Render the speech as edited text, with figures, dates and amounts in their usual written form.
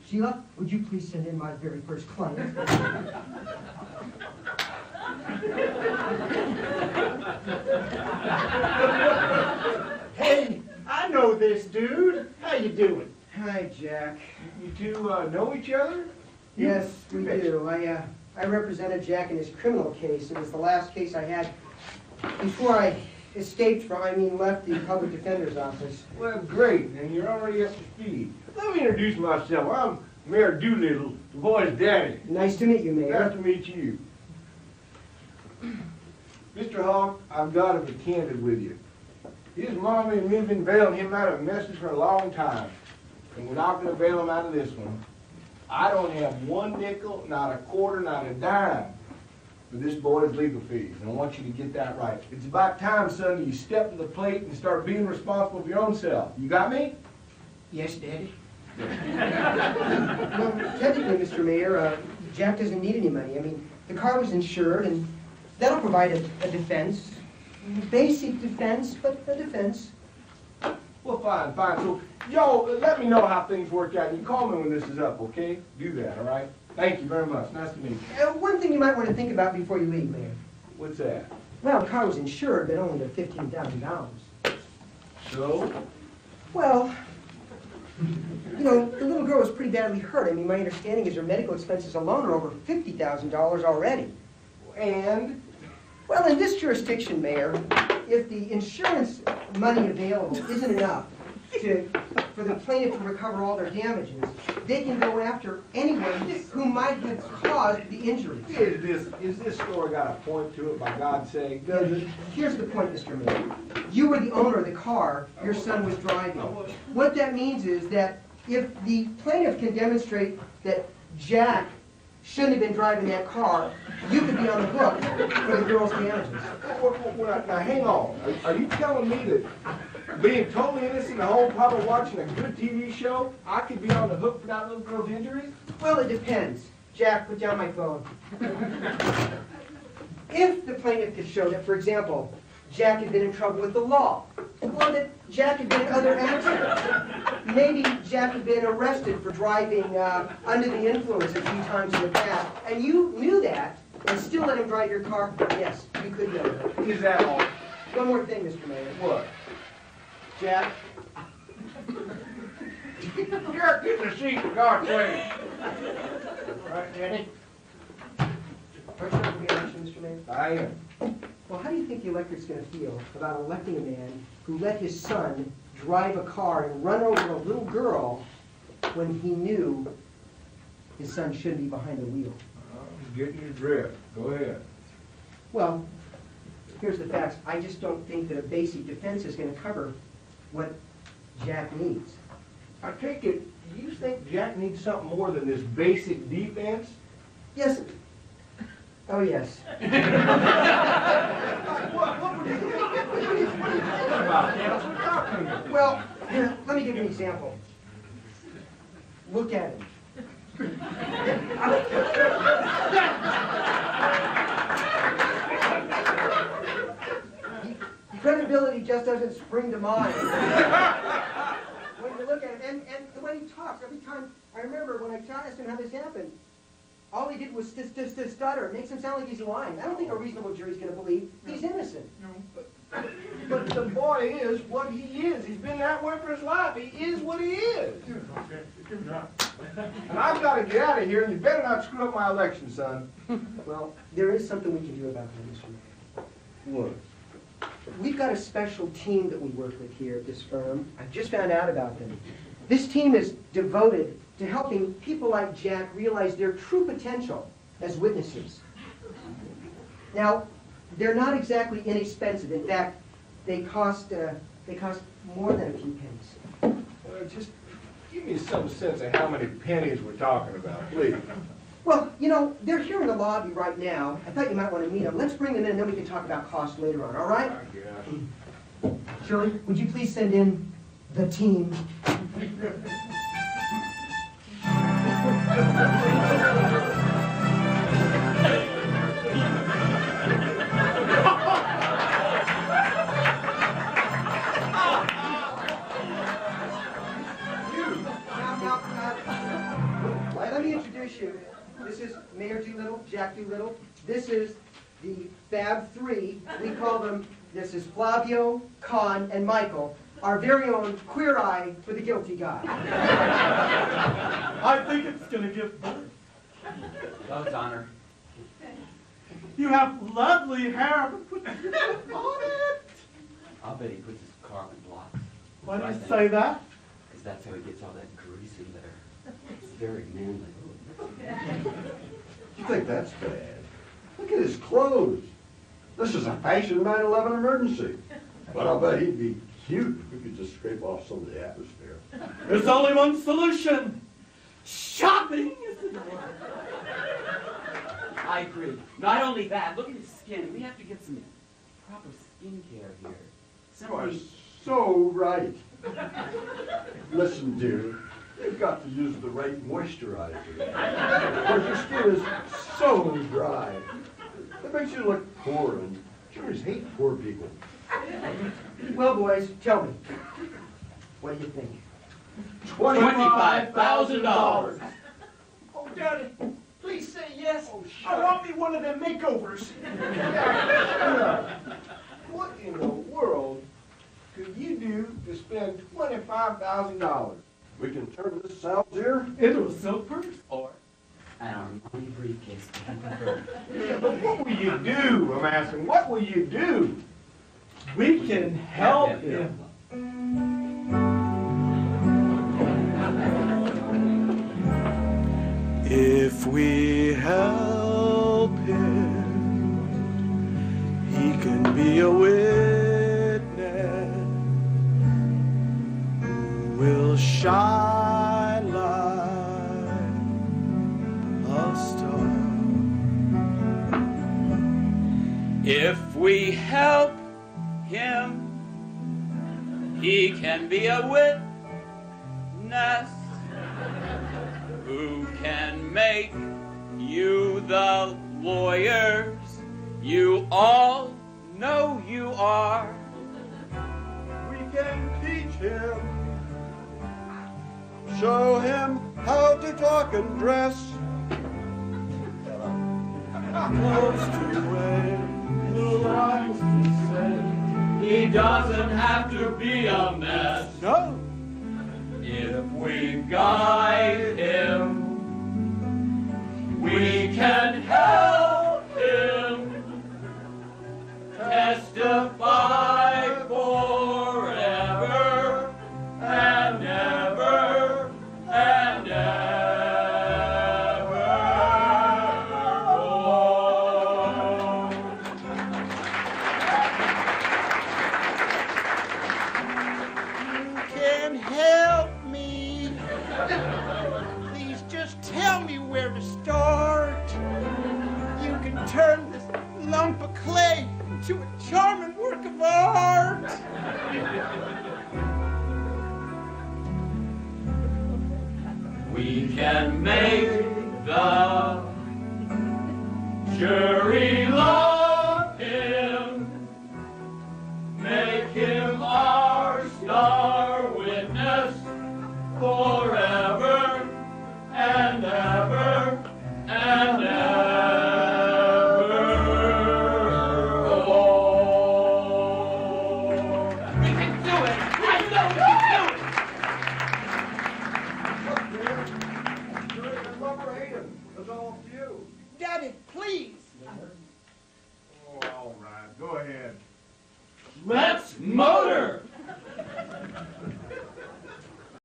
Sheila, would you please send in my very first client? Hey, I know this dude. How you doing? Hi, Jack. You two know each other? Yes, we do. I represented Jack in his criminal case. It was the last case I had before I left the public defender's office. Well, great, and you're already up to speed. Let me introduce myself. I'm Mayor Doolittle, the boy's daddy. Nice to meet you, Mayor. Nice to meet you. Mr. Hawk, I've got to be candid with you. His mommy and me have been bailing him out of messes for a long time, and we're not going to bail him out of this one. I don't have one nickel, not a quarter, not a dime for this boy's legal fees, and I want you to get that right. It's about time, son, that you step to the plate and start being responsible for your own self. You got me? Yes, Daddy. Well, technically, Mr. Mayor, Jack doesn't need any money. I mean, the car was insured, and that'll provide a defense. Basic defense, but a defense. Well, fine. So, y'all, let me know how things work out. You call me when this is up, okay? Do that, all right? Thank you very much. Nice to meet you. One thing you might want to think about before you leave, Mayor. What's that? Well, the car was insured, but only to $15,000. So? Well, you know, the little girl was pretty badly hurt. I mean, my understanding is her medical expenses alone are over $50,000 already. And? Well, in this jurisdiction, Mayor, if the insurance money available isn't enough for the plaintiff to recover all their damages, they can go after anyone who might have caused the injuries. Is this story got a point to it, by God's sake? Does it? Here's the point, Mr. Mayor. You were the owner of the car your son was driving. What that means is that if the plaintiff can demonstrate that Jack shouldn't have been driving that car, you could be on the hook for the girl's damages. Now, hang on. Are you telling me that being totally innocent the whole public watching a good TV show, I could be on the hook for that little girl's injuries? Well, it depends. Jack, put down my phone. If the plaintiff could show that, for example, Jack had been in trouble with the law, or that Jack had been in other accidents, maybe Jack had been arrested for driving under the influence a few times in the past, and you knew that, and still let him drive your car, yes, you could know that. Is that all? One more thing, Mr. Mayor. What? Jack? You're getting a seat, for God's sake. Right, Danny? Aren't you up for re-election, Mr. Mayor? I am. Well, how do you think the electorate's going to feel about electing a man who let his son drive a car and run over a little girl when he knew his son shouldn't be behind the wheel? I'm getting your drift. Go ahead. Well, here's the facts. I just don't think that a basic defense is going to cover what Jack needs. I take it, you think Jack needs something more than this basic defense? Yes. Oh, yes. What were you talking about, Dennis? What are you talking about? Well, let me give you an example. Look at him. Credibility just doesn't spring to mind. When you look at him, and the way he talks, every time, I remember when I asked him how this happened, all he did was stutter. It makes him sound like he's lying. I don't think a reasonable jury's going to believe he's innocent. No. But the boy is what he is. He's been that way for his life. He is what he is. And I've got to get out of here, and you better not screw up my election, son. Well, there is something we can do about that, Mr. Mayor. What? We've got a special team that we work with here at this firm. I just found out about them. This team is devoted to helping people like Jack realize their true potential as witnesses. Now, they're not exactly inexpensive. In fact, they cost more than a few pennies. Just give me some sense of how many pennies we're talking about, please. Well, you know, they're here in the lobby right now. I thought you might want to meet them. Let's bring them in, and then we can talk about cost later on, all right? Yeah. Shirley, would you please send in the team? me introduce you. This is Mayor Doolittle, Jack Doolittle. This is the Fab Three. We call them, this is Flavio, Con, and Michael, our very own queer eye for the guilty guy. I think it's gonna give birth. God's honor. You have lovely hair, but put on it. I'll bet he puts his carbon blocks. Why do you say that? Because that's how he gets all that grease in there. It's very manly. You think that's bad? Look at his clothes. This is a fashion 9/11 emergency. But I'll bet he'd be cute if we could just scrape off some of the atmosphere. There's only one solution. Shopping is the door. I agree. Not only that, look at his skin. We have to get some proper skincare here. You are Simply, so right. Listen, dear, you've got to use the right moisturizer. Because your skin is so dry. It makes you look poor, and Jews hate poor people. Well, boys, tell me, what do you think? $25,000. Oh, Daddy, please say yes. I want me one of them makeovers. What in the world could you do to spend $25,000? We can turn this south here. Into a silk purse. Or an Armani briefcase. Yeah, but what will you do? I'm asking, what will you do? We can help him. If we help him, he can be a witness who will shine like a star. If we help him, he can be a witness who can make you the lawyers you all know you are. We can teach him, show him how to talk and dress. Close to wear, little lines to say. He doesn't have to be a mess. No. If we guide him, we can help him testify forever and ever and ever. You can help me. Please just tell me where to start. You can turn this lump of clay into a charming work of art. We can make the jury love him, make him our star witness forever and ever and ever. Oh. We can do it! I know we can do it! Look, man, you're in love or hate him. It's all up to you. Daddy, please. Oh, all right, go ahead. Let's motor.